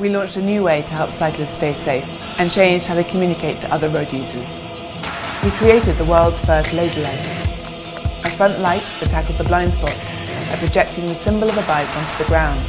We launched a new way to help cyclists stay safe and changed how they communicate to other road users. We created the world's first laser light, a front light that tackles the blind spot by projecting the symbol of a bike onto the ground,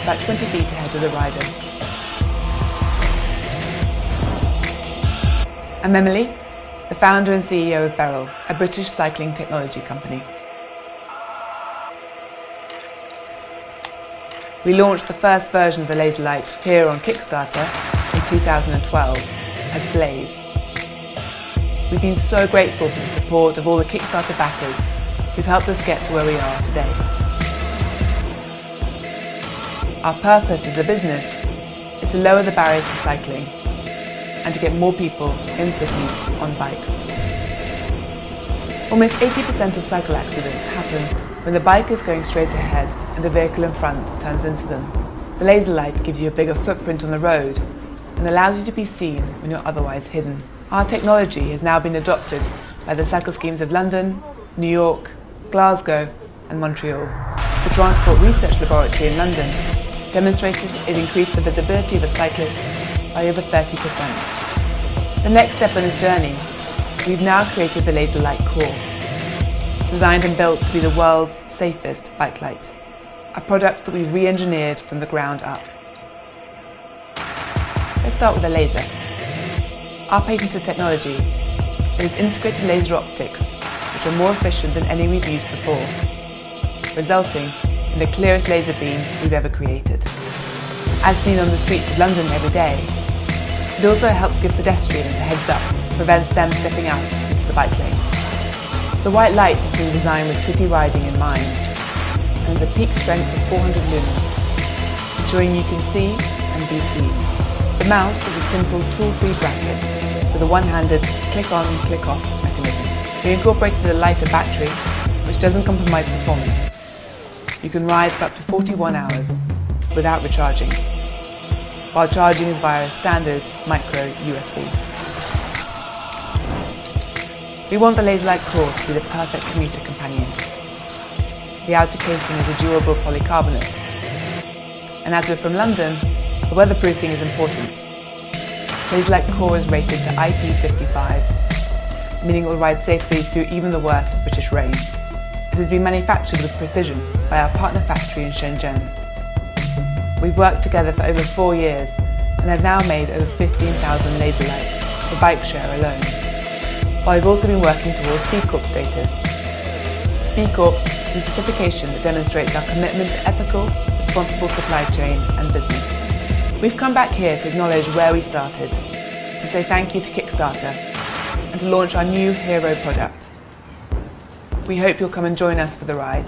about 20 feet ahead of the rider. I'm Emily, the founder and CEO of Beryl, a British cycling technology company. We launched the first version of the laser light here on Kickstarter in 2012 as Blaze. We've been so grateful for the support of all the Kickstarter backers who've helped us get to where we are today. Our purpose as a business is to lower the barriers to cycling and to get more people in cities on bikes. Almost 80% of cycle accidents happen when the bike is going straight ahead and a vehicle in front turns into them. The laser light gives you a bigger footprint on the road and allows you to be seen when you're otherwise hidden. Our technology has now been adopted by the cycle schemes of London, New York, Glasgow and Montreal. The Transport Research Laboratory in London demonstrated it increased the visibility of a cyclist by over 30%. The next step on this journey, we've now created the Laser Light Core, designed and built to be the world's safest bike light, a product that we've re-engineered from the ground up. Let's start with the laser. Our patented technology is integrated laser optics, which are more efficient than any we've used before, resulting in the clearest laser beam we've ever created. As seen on the streets of London every day, it also helps give pedestrians a heads up and prevents them stepping out into the bike lane. The white light has been designed with city riding in mind and has a peak strength of 400 lumens, ensuring you can see and be seen. The mount is a simple tool-free bracket with a one-handed click-on, click-off mechanism. We incorporated a lighter battery which doesn't compromise performance. You can ride for up to 41 hours without recharging, while charging is via a standard micro USB. We want the Laser Light Core to be the perfect commuter companion. The outer casing is a durable polycarbonate, and as we're from London, the weatherproofing is important. Laser Light Core is rated to IP55, meaning it will ride safely through even the worst of British rain. It has been manufactured with precision by our partner factory in Shenzhen. We've worked together for over 4 years and have now made over 15,000 laser lights for bike share alone, while we've also been working towards B Corp status. B Corp is a certification that demonstrates our commitment to ethical, responsible supply chain and business. We've come back here to acknowledge where we started, to say thank you to Kickstarter, and to launch our new hero product. We hope you'll come and join us for the ride.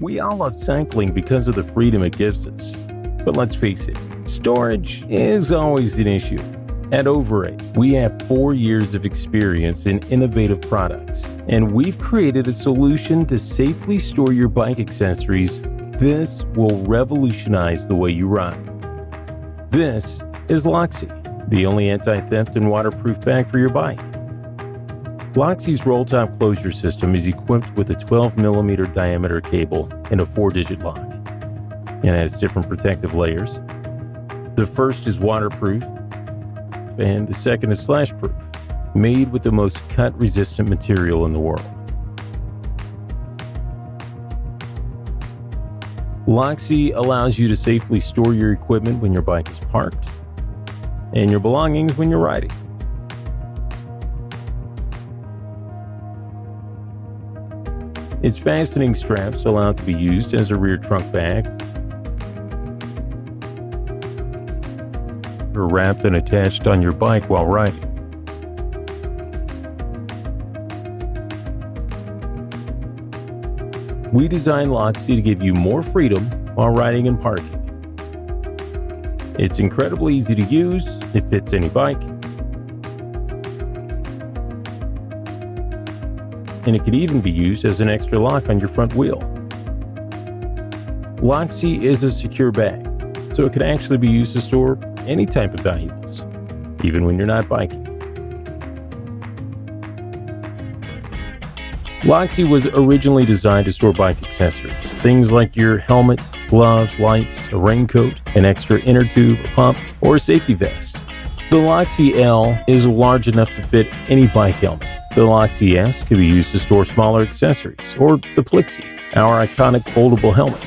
We all love cycling because of the freedom it gives us. But let's face it, storage is always an issue. At Overate, we have 4 years of experience in innovative products, and we've created a solution to safely store your bike accessories. This will revolutionize the way you ride. This is Loxy, the only anti-theft and waterproof bag for your bike. Loxy's roll-top closure system is equipped with a 12mm diameter cable and a 4-digit lock. It has different protective layers. The first is waterproof, and the second is splash-proof, made with the most cut-resistant material in the world. Loxy allows you to safely store your equipment when your bike is parked, and your belongings when you're riding. Its fastening straps allow it to be used as a rear trunk bag, or wrapped and attached on your bike while riding. We designed Loxy to give you more freedom while riding and parking. It's incredibly easy to use, it fits any bike, and it can even be used as an extra lock on your front wheel. Loxy is a secure bag, so it can actually be used to store any type of valuables, even when you're not biking. Loxy was originally designed to store bike accessories, things like your helmet, gloves, lights, a raincoat, an extra inner tube, a pump, or a safety vest. The Loxy L is large enough to fit any bike helmet. The Loxy S can be used to store smaller accessories, or the Plixie, our iconic foldable helmet.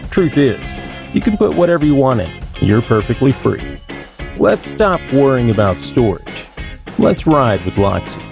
Truth is, you can put whatever you want in. You're perfectly free. Let's stop worrying about storage. Let's ride with Loxy.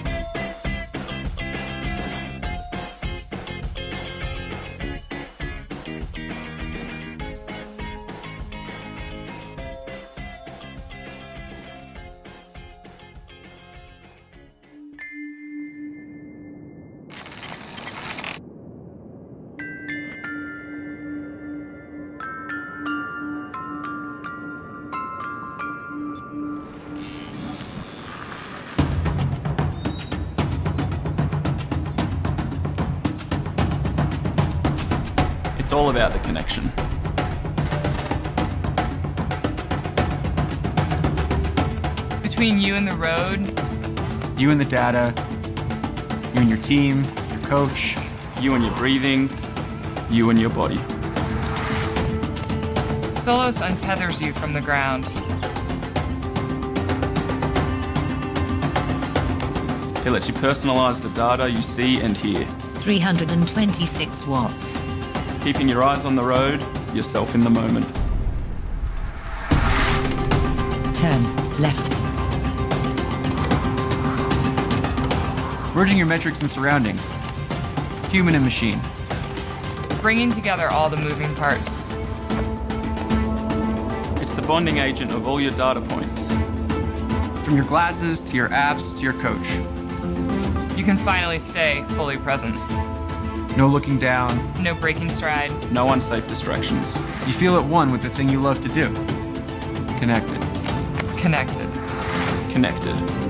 It's all about the connection. Between you and the road, You and the data, you and your team, your coach, you and your breathing, you and your body. Solos untethers you from the ground. It lets you personalize the data you see and hear, 326 watts. keeping your eyes on the road, yourself in the moment. Turn left. Merging your metrics and surroundings. Human and machine. Bringing together all the moving parts. It's the bonding agent of all your data points. From your glasses to your apps to your coach. You can finally stay fully present. No looking down. No breaking stride. No unsafe distractions. You feel at one with the thing you love to do. Connected. Connected. Connected.